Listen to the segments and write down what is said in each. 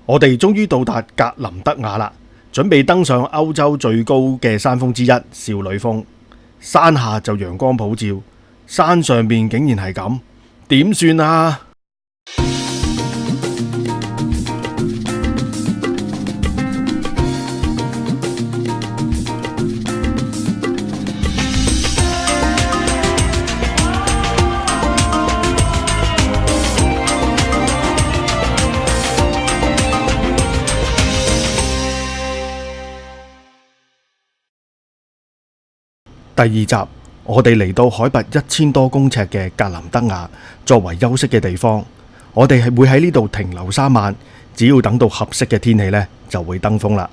我哋終於到達格林德亞啦，準備登上歐洲最高嘅山峰之一少女峰。山下就陽光普照，山上面竟然係咁，點算啊？第二集，我哋嚟到海拔1000多公尺嘅格林德亞，作為休息嘅地方。我哋係會喺呢度停留3晚，只要等到合適嘅天氣呢，就會登峰啦。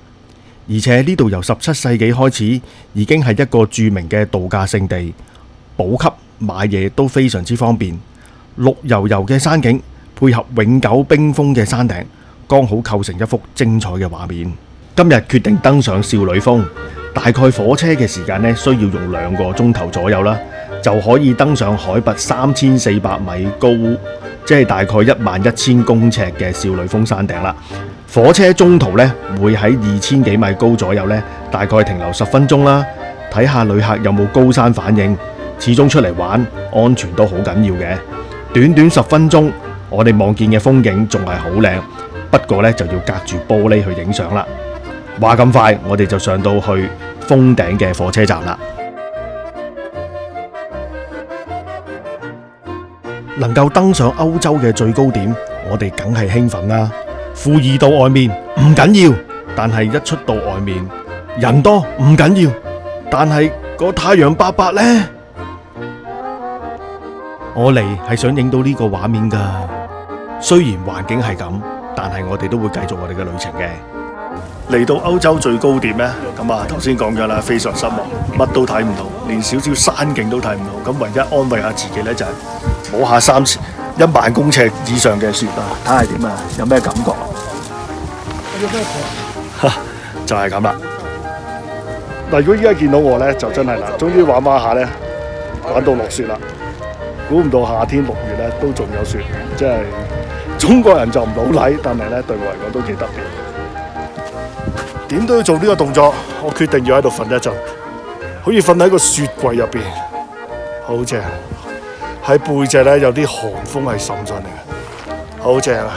而且呢度由17世紀開始，已經係一個著名嘅度假勝地，補給買嘢都非常之方便。綠油油嘅山景，配合永久冰封嘅山頂，剛好構成一幅精彩嘅畫面。今日決定登上少女峰。大概火車嘅時間呢，需要用2個鐘頭左右啦，就可以登上海拔3400米高，即係大概11000公尺嘅少女峰山頂啦。火車中途呢，會喺2000幾米高左右呢，大概停留10分鐘啦，睇下旅客有冇高山反應。始終出嚟玩，安全都好緊要嘅。短短10分鐘，我哋望見嘅風景仲係好靚，不過呢，就要隔住玻璃去影相啦。話咁快，我哋就上到去峰頂嘅火車站啦。能夠登上歐洲嘅最高點，我哋梗係興奮啦。富裕到外面唔緊要，但係一出到外面，人多唔緊要，但係個太陽伯伯呢？我嚟係想影到呢個畫面㗎。雖然環境係咁，但係我哋都會繼續我哋嘅旅程嘅。嚟到歐洲最高點呢，咁啊頭先講咗啦，非常失望，乜都睇唔到，連少少山景都睇唔到。咁唯一安慰下自己呢，就係摸下1萬公尺以上嘅雪啊，睇下點啊，有咩感覺？就係咁啦。嗱，如果依家見到我呢，就真係啦，終於玩下呢，玩到落雪啦。估唔到夏天6月呢，都仲有雪，即係中國人就唔老禮，但係呢，對我嚟講都幾特別。點都要做呢個動作，我決定要喺度瞓一陣，好似瞓喺個雪櫃入邊，好正。喺背脊咧有啲寒風係滲上嚟嘅，好正啊！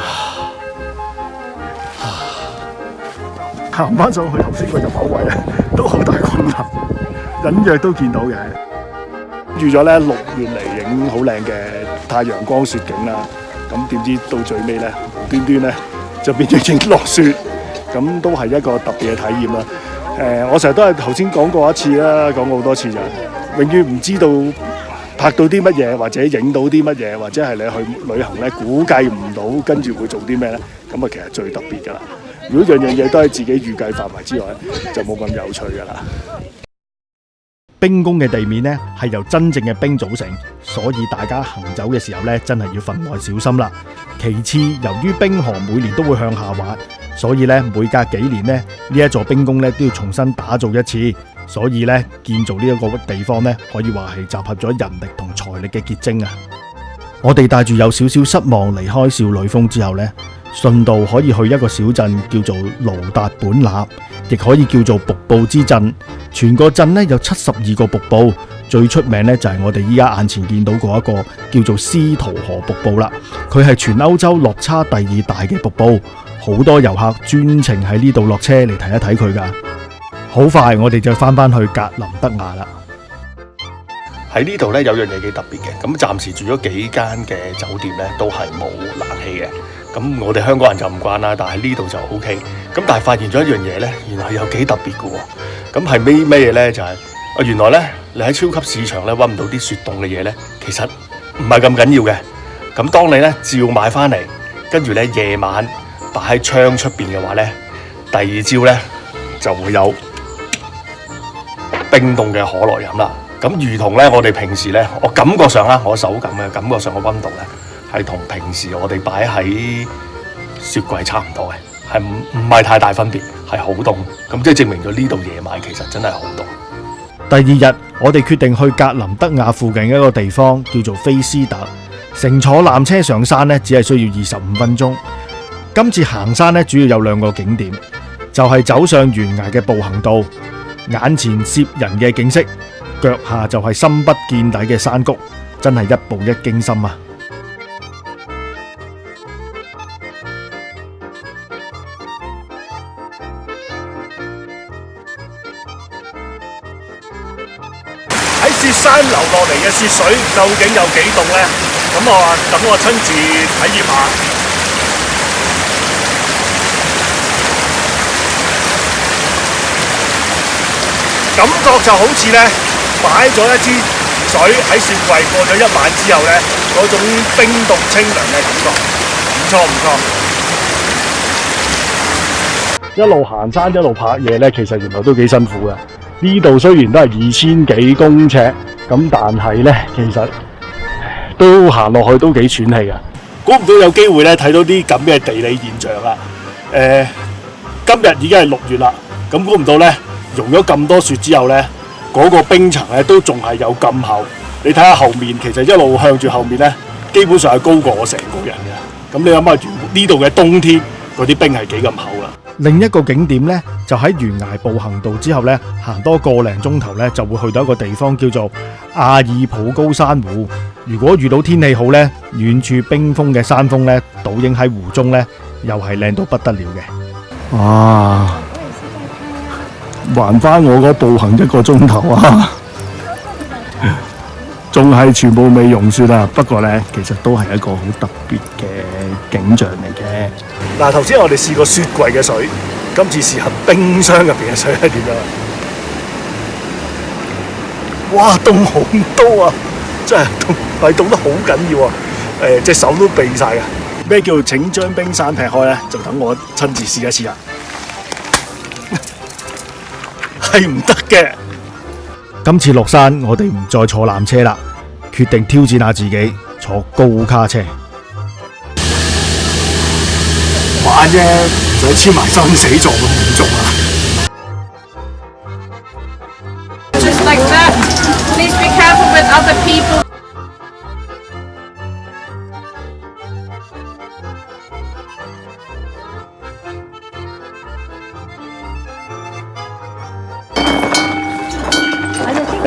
行翻上去頭先個入口位咧，都好大困難，隱約都見到嘅。預咗咧6月嚟影好靚嘅太陽光雪景啦，咁點知到最尾咧無端端咧就變咗影落雪。咁都係一個特別嘅體驗啦。我成日都係頭先講過一次啦，講過好多次就永遠唔知道拍到啲乜嘢，或者影到啲乜嘢，或者係你去旅行咧估計唔到跟住會做啲咩咧，咁啊其實最特別㗎啦。如果樣嘢都係自己預計範圍之外，就冇咁有趣㗎啦。冰宮嘅地面呢係由真正嘅冰組成，所以大家行走嘅時候呢真係要分外小心啦。其次，由於冰河每年都會向下滑，所以呢每隔幾年呢一座冰宮呢都要重新打造一次。所以呢建造呢一個地方呢可以話係集合咗人力同財力嘅結晶啊！我哋帶住有少少失望離開少女峰之後呢，順道可以去一個小鎮叫做盧達本納，亦可以叫做瀑布之鎮。全個鎮呢有72個瀑布，最出名呢就係我哋依家眼前見到嗰一個叫做斯圖河瀑布啦。佢係全歐洲落差第2大嘅瀑布，好多遊客專程喺呢度落車嚟睇一睇佢噶。好快我哋就翻返去格林德亞啦。喺呢度呢有樣嘢幾特別嘅，咁暫時住咗幾間嘅酒店呢都係冇冷氣嘅。咁我哋香港人就唔慣啦，但係呢度就 OK。咁但係發現咗一樣嘢呢，原來有幾特別嘅喎。咁係咩嘢呢？就係原來呢，你喺超級市場呢揾唔到啲雪凍嘅嘢呢，其實唔係咁緊要嘅。咁當你呢照買翻嚟，跟住呢夜晚擺喺窗出邊嘅話呢，第2朝呢就會有冰凍嘅可樂飲啦。咁如同呢，我哋平時呢，我感覺上啦，我手感嘅感覺上嘅溫度呢，係同平時我哋擺喺雪櫃差唔多嘅，係唔係太大分別，係好凍。咁即係證明咗呢度夜晚其實真係好凍。第2日，我哋決定去格林德亞附近一個地方叫做菲斯特，乘坐纜車上山呢，只係需要25分鐘。今次行山咧，主要有2個景點，就係走上懸崖嘅步行道，眼前攝人嘅景色，腳下就係深不見底嘅山谷，真係一步一驚心啊！喺雪山流落嚟嘅雪水究竟有幾凍呢？咁我話等我親自體驗下。感覺就好似呢，擺咗一支水喺雪櫃過咗1晚之後呢，嗰種冰凍清涼嘅感覺，唔錯唔錯。一路行山一路拍嘢呢，其實原來都幾辛苦嘅。呢度雖然都係2000幾公尺，咁但係呢，其實都行落去都幾喘氣嘅。估唔到有機會呢睇到啲咁嘅地理現象啊！今日已經係6月啦，咁估唔到呢，融咗咁多雪之後呢，嗰個冰層呢都仲係有咁厚。你睇下後面，其實一路向住後面呢，基本上係高過我成個人嘅。咁你諗下，呢度嘅冬天嗰啲冰係幾咁厚啦？另一個景點呢，就喺懸崖步行道之後呢，行多個零鐘頭呢，就會去到一個地方叫做阿爾普高珊瑚。如果遇到天氣好呢，遠處冰封嘅山峰呢，倒影喺湖中呢，又係靚到不得了嘅。哇！還翻我嗰步行1個鐘頭啊，仲係全部未融雪啊！不過呢，其實都係一個好特別嘅景象嚟嘅。嗱，頭先我哋試過雪櫃嘅水，今次試下冰箱入邊嘅水係點樣？哇，凍好多啊！真係凍，係凍得好緊要啊！隻手都痹晒㗎。咩叫請將冰山劈開咧？就等我親自試一試啦。係唔得嘅。今次落山，我哋唔再坐纜車啦，決定挑戰下自己，坐高卡車。玩啫，唔使簽埋生死狀咁嚴重啊！Just like that. Please be careful with other people.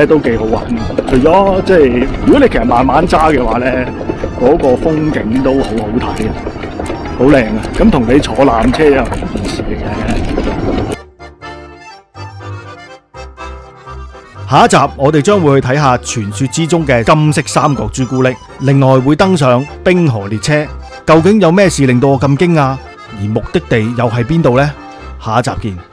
都幾好玩，除咗即係如果你其實慢慢揸嘅話咧，嗰個風景都好好睇嘅，好靚啊！咁同你坐纜車又係一件事嚟嘅。下一集我哋將會去睇下傳說之中嘅金色三角朱古力，另外會登上冰河列車，究竟有咩事令到我咁驚訝？而目的地又係邊度呢？下一集見。